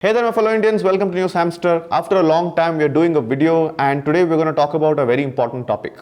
Hey there my fellow Indians, welcome to NewsHamster. After a long time we are doing a video and today we're going to talk about a very important topic.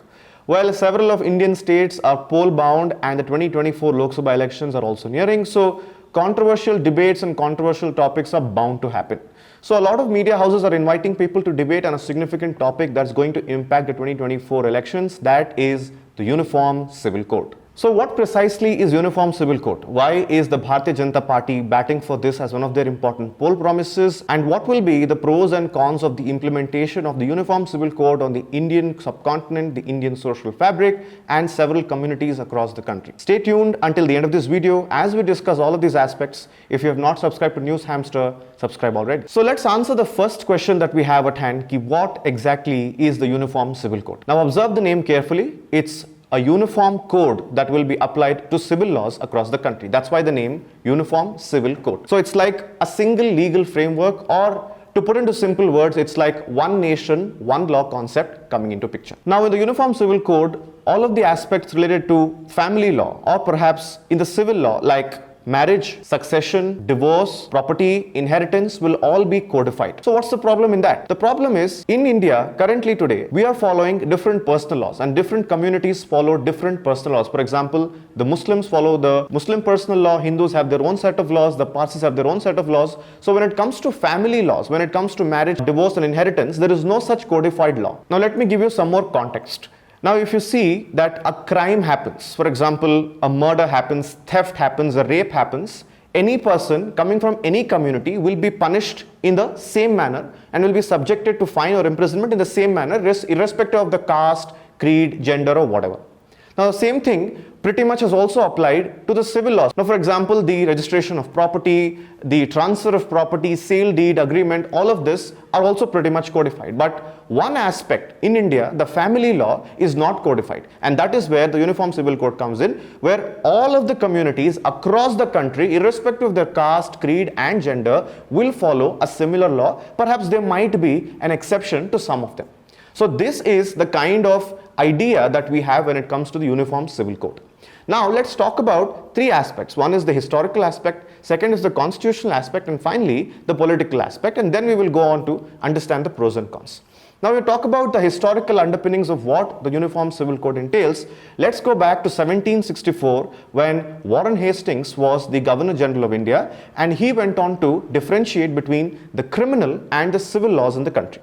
Well, several of Indian states are poll bound and the 2024 Lok Sabha elections are also nearing. So controversial debates and controversial topics are bound to happen. So a lot of media houses are inviting people to debate on a significant topic that's going to impact the 2024 elections, that is the Uniform Civil Code. So what precisely is Uniform Civil Code? Why is the Bharatiya Janata Party batting for this as one of their important poll promises? And what will be the pros and cons of the implementation of the Uniform Civil Code on the Indian subcontinent, the Indian social fabric, and several communities across the country? Stay tuned until the end of this video as we discuss all of these aspects. If you have not subscribed to NewsHamster, subscribe already. So let's answer the first question that we have at hand. What exactly is the Uniform Civil Code? Now observe the name carefully. It's a uniform code that will be applied to civil laws across the country. That's why the name Uniform Civil Code. So it's like a single legal framework, or to put into simple words, it's like one nation, one law concept coming into picture. Now in the Uniform Civil Code, all of the aspects related to family law, or perhaps in the civil law like marriage, succession, divorce, property, inheritance will all be codified. So what's the problem in that? The problem is in India currently today, we are following different personal laws and different communities follow different personal laws. For example, the Muslims follow the Muslim personal law, Hindus have their own set of laws, the Parsis have their own set of laws. So when it comes to family laws, when it comes to marriage, divorce and inheritance, there is no such codified law. Now let me give you some more context. Now, if you see that a crime happens, for example, a murder happens, theft happens, a rape happens, any person coming from any community will be punished in the same manner and will be subjected to fine or imprisonment in the same manner, irrespective of the caste, creed, gender, or whatever. Now, the same thing pretty much is also applied to the civil laws. Now, for example, the registration of property, the transfer of property, sale deed, agreement, all of this are also pretty much codified. But one aspect in India, the family law, is not codified. And that is where the Uniform Civil Code comes in, where all of the communities across the country, irrespective of their caste, creed, and gender, will follow a similar law. Perhaps there might be an exception to some of them. So this is the kind of idea that we have when it comes to the Uniform Civil Code. Now let's talk about three aspects. One is the historical aspect, second is the constitutional aspect, and finally the political aspect, and then we will go on to understand the pros and cons. Now we talk about the historical underpinnings of what the Uniform Civil Code entails. Let's go back to 1764 when Warren Hastings was the Governor General of India, and he went on to differentiate between the criminal and the civil laws in the country.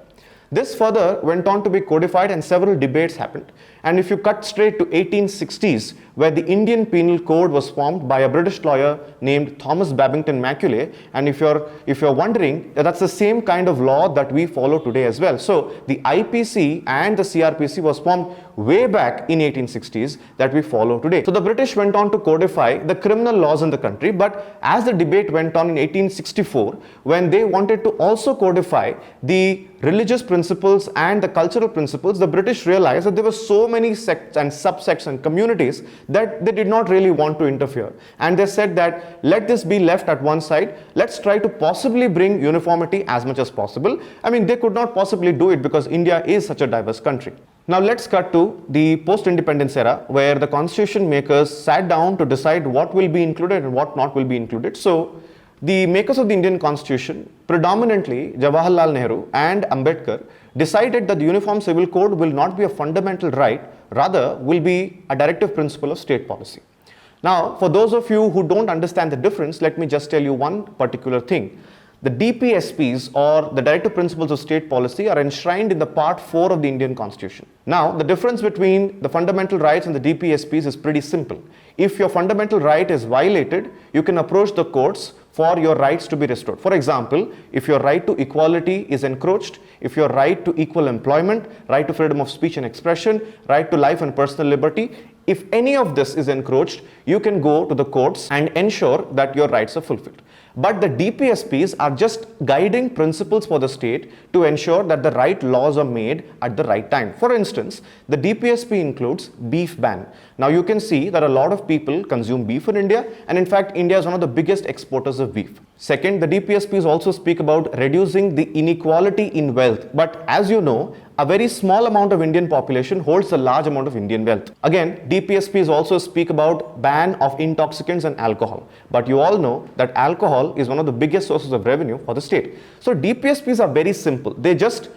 This further went on to be codified and several debates happened. And if you cut straight to 1860s, where the Indian Penal Code was formed by a British lawyer named Thomas Babington Macaulay, and if you're wondering, that's the same kind of law that we follow today as well. So the IPC and the CRPC was formed way back in 1860s that we follow today. So the British went on to codify the criminal laws in the country, but as the debate went on in 1864, when they wanted to also codify the religious principles and the cultural principles, the British realized that there were so many sects and subsects and communities that they did not really want to interfere. And they said that let this be left at one side, let's try to possibly bring uniformity as much as possible. I mean, they could not possibly do it because India is such a diverse country. Now let's cut to the post-independence era, where the constitution makers sat down to decide what will be included and what not will be included. So the makers of the Indian Constitution, predominantly Jawaharlal Nehru and Ambedkar, decided that the Uniform Civil Code will not be a fundamental right, rather will be a directive principle of state policy. Now, for those of you who don't understand the difference, let me just tell you one particular thing. The DPSPs, or the Directive Principles of State Policy, are enshrined in the Part 4 of the Indian Constitution. Now, the difference between the fundamental rights and the DPSPs is pretty simple. If your fundamental right is violated, you can approach the courts for your rights to be restored. For example, if your right to equality is encroached, if your right to equal employment, right to freedom of speech and expression, right to life and personal liberty, if any of this is encroached, you can go to the courts and ensure that your rights are fulfilled. But the DPSPs are just guiding principles for the state to ensure that the right laws are made at the right time. For instance, the DPSP includes beef ban. Now you can see that a lot of people consume beef in India, and in fact India is one of the biggest exporters of beef. Second, the DPSPs also speak about reducing the inequality in wealth. But as you know, a very small amount of Indian population holds a large amount of Indian wealth. Again, DPSPs also speak about ban of intoxicants and alcohol. But you all know that alcohol is one of the biggest sources of revenue for the state. So DPSPs are very simple. They just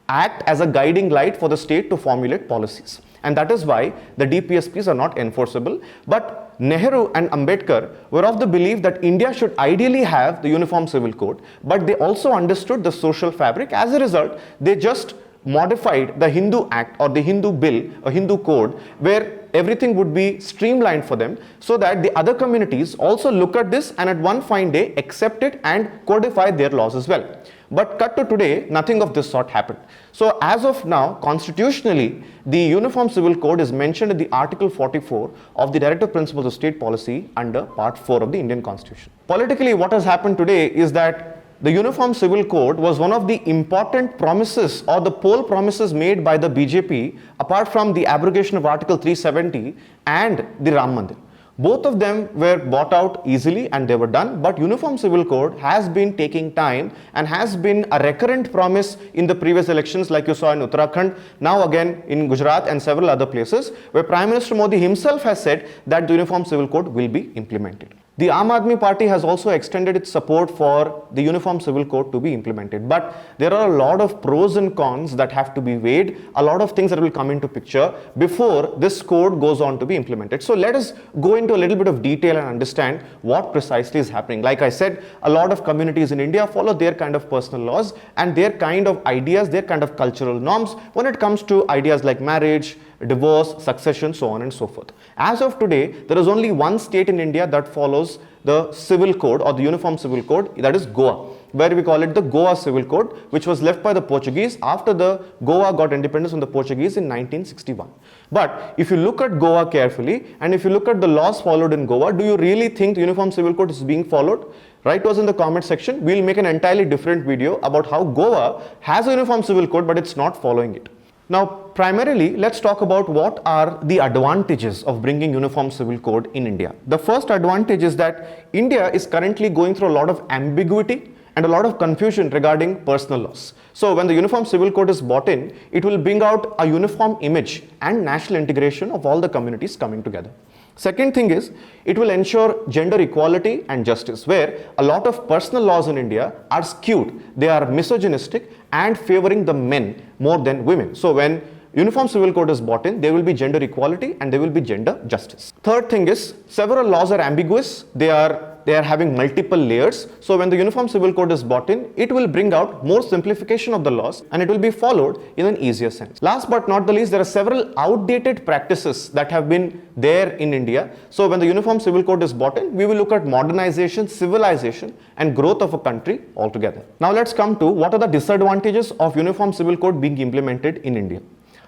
act as a guiding light for the state to formulate policies. And that is why the DPSPs are not enforceable. But Nehru and Ambedkar were of the belief that India should ideally have the Uniform Civil Code, but they also understood the social fabric. As a result, they just modified the Hindu Act or the Hindu Bill or Hindu Code, where everything would be streamlined for them, so that the other communities also look at this and at one fine day accept it and codify their laws as well. But cut to today, nothing of this sort happened. So as of now, constitutionally, the Uniform Civil Code is mentioned in the Article 44 of the Directive Principles of State Policy under Part 4 of the Indian Constitution. Politically, what has happened today is that the Uniform Civil Code was one of the important promises or the poll promises made by the BJP apart from the abrogation of Article 370 and the Ram Mandir. Both of them were bought out easily and they were done, but Uniform Civil Code has been taking time and has been a recurrent promise in the previous elections, like you saw in Uttarakhand, now again in Gujarat and several other places, where Prime Minister Modi himself has said that the Uniform Civil Code will be implemented. The Aam Aadmi Party has also extended its support for the Uniform Civil Code to be implemented. But there are a lot of pros and cons that have to be weighed, a lot of things that will come into picture before this code goes on to be implemented. So let us go into a little bit of detail and understand what precisely is happening. Like I said, a lot of communities in India follow their kind of personal laws and their kind of ideas, their kind of cultural norms when it comes to ideas like marriage, divorce, succession, so on and so forth. As of today, there is only one state in India that follows the civil code or the Uniform Civil Code, that is Goa, where we call it the Goa Civil Code, which was left by the Portuguese after the Goa got independence from the Portuguese in 1961. But if you look at Goa carefully and if you look at the laws followed in Goa, do you really think the Uniform Civil Code is being followed? Write to us in the comment section. We'll make an entirely different video about how Goa has a Uniform Civil Code but it's not following it. Now, primarily, let's talk about what are the advantages of bringing Uniform Civil Code in India. The first advantage is that India is currently going through a lot of ambiguity and a lot of confusion regarding personal laws. So when the Uniform Civil Code is brought in, it will bring out a uniform image and national integration of all the communities coming together. Second thing is, it will ensure gender equality and justice, where a lot of personal laws in India are skewed. They are misogynistic and favoring the men more than women. So when Uniform Civil Code is brought in, there will be gender equality and there will be gender justice. Third thing is, several laws are ambiguous. They are having multiple layers. So when the Uniform Civil Code is brought in, it will bring out more simplification of the laws and it will be followed in an easier sense. Last but not the least, there are several outdated practices that have been there in India. So when the Uniform Civil Code is brought in, we will look at modernization, civilization and growth of a country altogether. Now let's come to what are the disadvantages of Uniform Civil Code being implemented in India.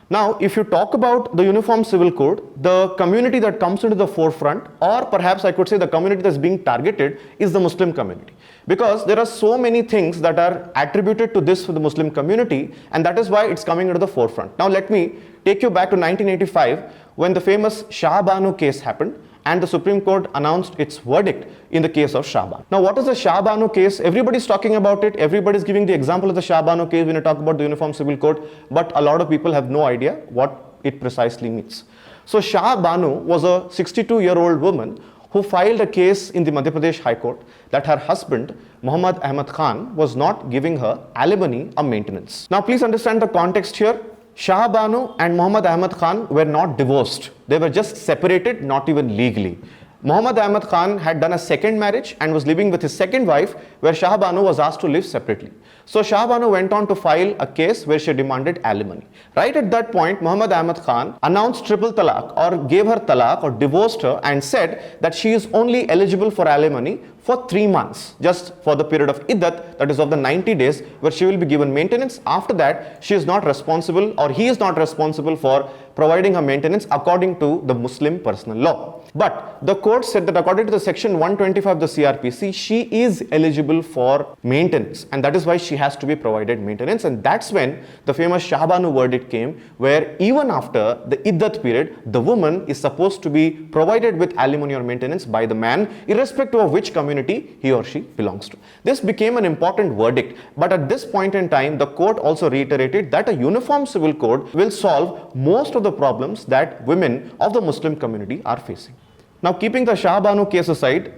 Now, if you talk about the Uniform Civil Code, the community that comes into the forefront, or perhaps I could say the community that's being targeted, is the Muslim community. Because there are so many things that are attributed to this for the Muslim community, and that is why it's coming into the forefront. Now, let me take you back to 1985, when the famous Shah Banu case happened, and the Supreme Court announced its verdict in the case of Shah Banu. Now, what is the Shah Banu case? Everybody's talking about it. Everybody's giving the example of the Shah Banu case when you talk about the Uniform Civil Code, but a lot of people have no idea what it precisely means. So, Shah Banu was a 62-year-old woman who filed a case in the Madhya Pradesh High Court that her husband, Muhammad Ahmad Khan, was not giving her alimony or maintenance. Now, please understand the context here. Shah Banu and Muhammad Ahmad Khan were not divorced. They were just separated, not even legally. Muhammad Ahmad Khan had done a second marriage and was living with his second wife, where Shah Banu was asked to live separately. So Shah Banu went on to file a case where she demanded alimony. Right at that point, Muhammad Ahmad Khan announced triple talaq, or gave her talaq or divorced her, and said that she is only eligible for alimony for 3 months, just for the period of iddat, that is of the 90 days, where she will be given maintenance. After that, she is not responsible, or he is not responsible for providing her maintenance according to the Muslim personal law. But the court said that according to the section 125 of the CRPC, she is eligible for maintenance, and that is why she has to be provided maintenance. And that's when the famous Shah Banu verdict came, where even after the iddat period, the woman is supposed to be provided with alimony or maintenance by the man, irrespective of which community community he or she belongs to. This became an important verdict, but at this point in time, the court also reiterated that a uniform civil code will solve most of the problems that women of the Muslim community are facing. Now, keeping the Shah Banu case aside,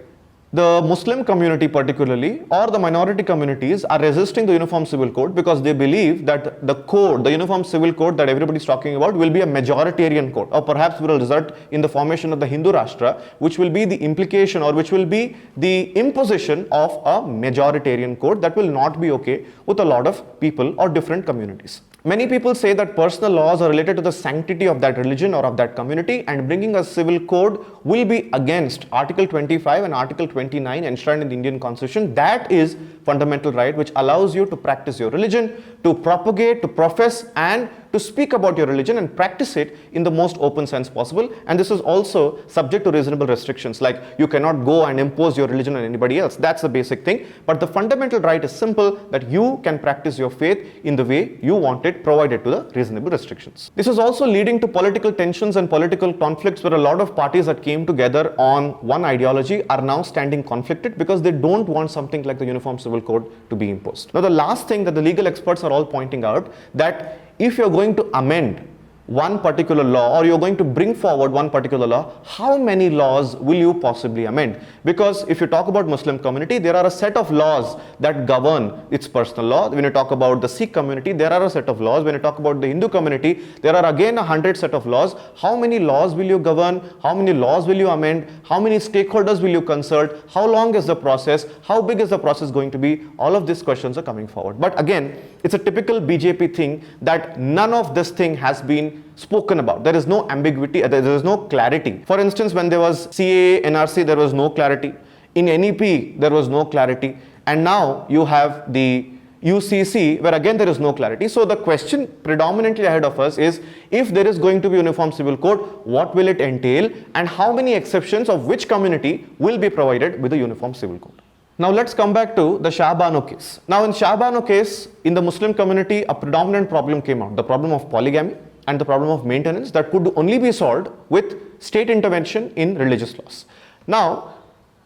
the Muslim community particularly, or the minority communities, are resisting the Uniform Civil Code because they believe that the code, the Uniform Civil Code that everybody is talking about, will be a majoritarian code, or perhaps will result in the formation of the Hindu Rashtra, which will be the implication, or which will be the imposition of a majoritarian code that will not be okay with a lot of people or different communities. Many people say that personal laws are related to the sanctity of that religion or of that community, and bringing a civil code will be against Article 25 and Article 29 enshrined in the Indian Constitution. That is fundamental right which allows you to practice your religion, to propagate, to profess, and to speak about your religion and practice it in the most open sense possible. And this is also subject to reasonable restrictions, like you cannot go and impose your religion on anybody else. That's the basic thing. But the fundamental right is simple, that you can practice your faith in the way you want it, provided to the reasonable restrictions. This is also leading to political tensions and political conflicts, where a lot of parties that came together on one ideology are now standing conflicted because they don't want something like the Uniform Civil Code to be imposed. Now, the last thing that the legal experts are all pointing out, that if you're going to amend one particular law, or you're going to bring forward one particular law, how many laws will you possibly amend? Because if you talk about Muslim community, there are a set of laws that govern its personal law. When you talk about the Sikh community, there are a set of laws. When you talk about the Hindu community, there are again 100 set of laws. How many laws will you govern? How many laws will you amend? How many stakeholders will you consult? How long is the process? How big is the process going to be? All of these questions are coming forward. But again, it's a typical BJP thing that none of this thing has been spoken about. There is no ambiguity, there is no clarity. For instance, when there was CAA, NRC, there was no clarity. In NEP, there was no clarity. And now you have the UCC, where again there is no clarity. So the question predominantly ahead of us is, if there is going to be Uniform Civil Code, what will it entail, and how many exceptions of which community will be provided with the Uniform Civil Code? Now let's come back to the Shah Banu case. Now in Shah Banu case, in the Muslim community, a predominant problem came out, the problem of polygamy and the problem of maintenance, that could only be solved with state intervention in religious laws. Now,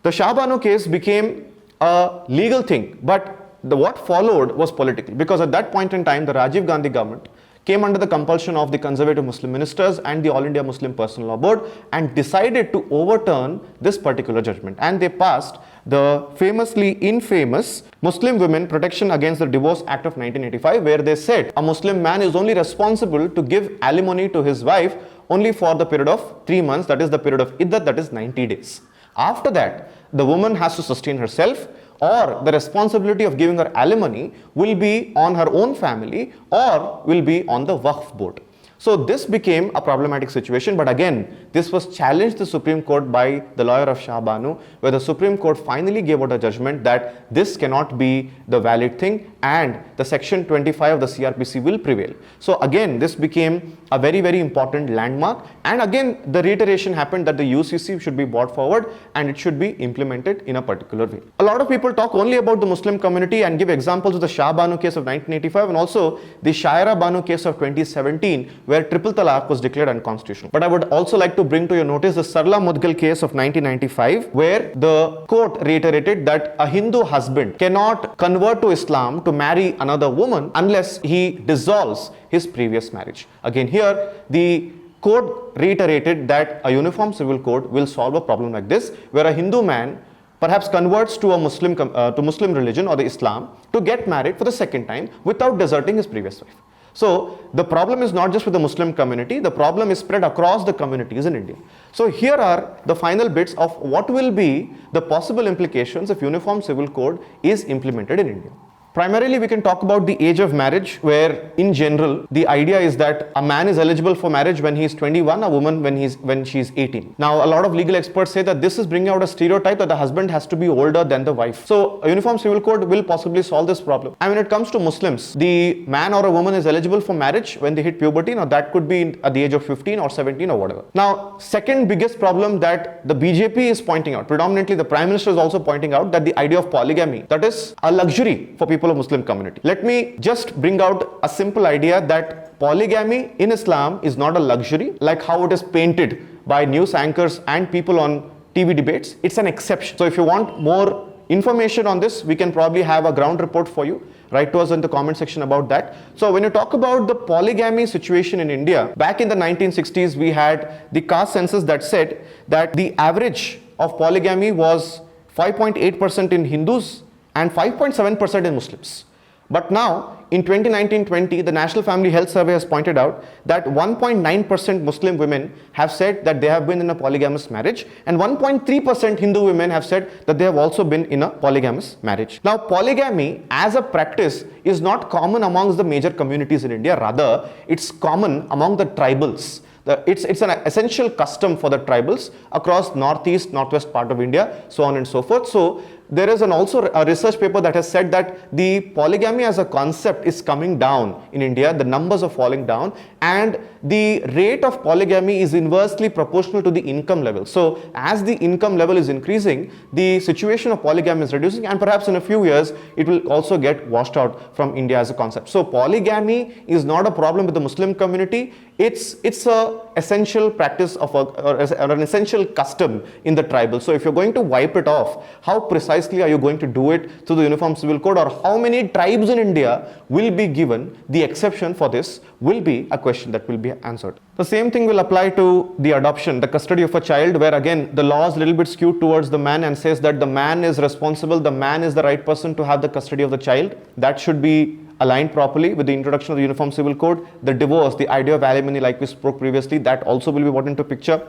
the Shah Banu case became a legal thing, but what followed was political, because at that point in time, the Rajiv Gandhi government came under the compulsion of the conservative Muslim ministers and the All India Muslim Personal Law Board and decided to overturn this particular judgment. And they passed the famously infamous Muslim Women Protection Against the Divorce Act of 1985, where they said a Muslim man is only responsible to give alimony to his wife only for the period of 3 months, that is the period of iddat, that is 90 days. After that, the woman has to sustain herself, or the responsibility of giving her alimony will be on her own family or will be on the Waqf board. So this became a problematic situation, but again, this was challenged to the Supreme Court by the lawyer of Shah Banu, where the Supreme Court finally gave out a judgment that this cannot be the valid thing and the section 25 of the CRPC will prevail. So again, this became a very, very important landmark, and again the reiteration happened that the UCC should be brought forward and it should be implemented in a particular way. A lot of people talk only about the Muslim community and give examples of the Shah Banu case of 1985 and also the Shaira Banu case of 2017, where triple talaq was declared unconstitutional. But I would also like to bring to your notice the Sarla Mudgal case of 1995, where the court reiterated that a Hindu husband cannot convert to Islam to marry another woman unless he dissolves his previous marriage. Again, here the court reiterated that a uniform civil code will solve a problem like this, where a Hindu man perhaps converts to a Muslim religion or the Islam to get married for the second time without deserting his previous wife. So the problem is not just with the Muslim community, the problem is spread across the communities in India. So here are the final bits of what will be the possible implications if Uniform Civil Code is implemented in India. Primarily, we can talk about the age of marriage, where in general, the idea is that a man is eligible for marriage when he is 21, a woman when she is 18. Now, a lot of legal experts say that this is bringing out a stereotype that the husband has to be older than the wife. So, a Uniform Civil Code will possibly solve this problem. And when it comes to Muslims, the man or a woman is eligible for marriage when they hit puberty. Now, that could be at the age of 15 or 17 or whatever. Now, second biggest problem that the BJP is pointing out, predominantly the Prime Minister is also pointing out, that the idea of polygamy, that is a luxury for people of Muslim community. Let me just bring out a simple idea that polygamy in Islam is not a luxury like how it is painted by news anchors and people on TV debates. It's an exception. So if you want more information on this, we can probably have a ground report for you. Write to us in the comment section about that. So when you talk about the polygamy situation in India, back in the 1960s, we had the caste census that said that the average of polygamy was 5.8% in Hindus and 5.7% in Muslims. But now, in 2019-20, the National Family Health Survey has pointed out that 1.9% Muslim women have said that they have been in a polygamous marriage, and 1.3% Hindu women have said that they have also been in a polygamous marriage. Now, polygamy as a practice is not common amongst the major communities in India. Rather, it's common among the tribals. It's an essential custom for the tribals across northeast, northwest part of India, so on and so forth. So there is also a research paper that has said that the polygamy as a concept is coming down in India. The numbers are falling down, and the rate of polygamy is inversely proportional to the income level. So as the income level is increasing, the situation of polygamy is reducing, and perhaps in a few years it will also get washed out from India as a concept. So polygamy is not a problem with the Muslim community. It's a essential practice of or an essential custom in the tribal. So if you're going to wipe it off, how precisely are you going to do it through the Uniform Civil Code, or how many tribes in India will be given the exception for this will be a question that will be answered. The same thing will apply to the adoption, the custody of a child, where again the law is a little bit skewed towards the man and says that the man is responsible, the man is the right person to have the custody of the child. That should be aligned properly with the introduction of the Uniform Civil Code. The divorce, the idea of alimony, like we spoke previously, that also will be brought into picture.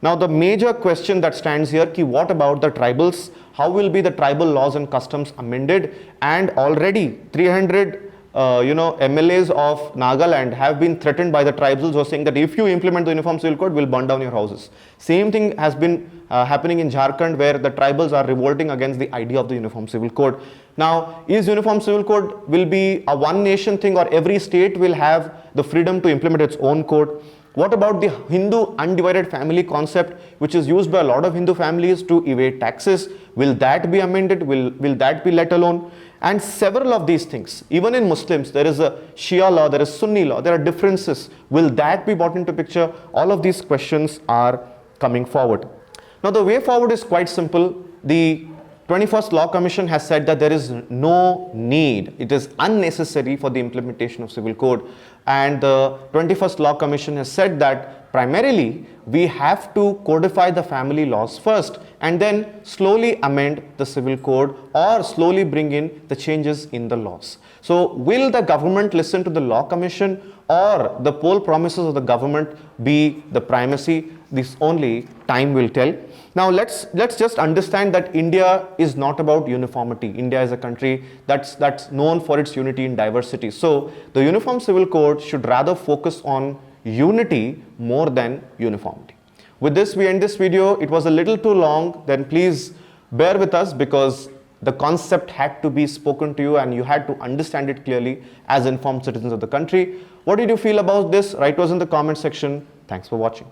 Now the major question that stands here, what about the tribals? How will be the tribal laws and customs amended? And already 300 MLAs of Nagaland have been threatened by the tribals who are saying that if you implement the Uniform Civil Code, we'll burn down your houses. Same thing has been happening in Jharkhand, where the tribals are revolting against the idea of the Uniform Civil Code. Now, is Uniform Civil Code will be a one nation thing, or every state will have the freedom to implement its own code? What about the Hindu undivided family concept, which is used by a lot of Hindu families to evade taxes? Will that be amended? Will that be let alone? And several of these things, even in Muslims, there is a Shia law, there is Sunni law, there are differences. Will that be brought into picture? All of these questions are coming forward. Now, the way forward is quite simple. The 21st Law Commission has said that there is no need, it is unnecessary for the implementation of Civil Code. And the 21st Law Commission has said that primarily we have to codify the family laws first and then slowly amend the Civil Code or slowly bring in the changes in the laws. So will the government listen to the Law Commission, or the poll promises of the government be the primacy? This only time will tell. Now let's just understand that India is not about uniformity. India is a country that's known for its unity in diversity. So the Uniform Civil Code should rather focus on unity more than uniformity. With this, we end this video. It was a little too long. Then please bear with us, because the concept had to be spoken to you and you had to understand it clearly as informed citizens of the country. What did you feel about this? Write to us in the comment section. Thanks for watching.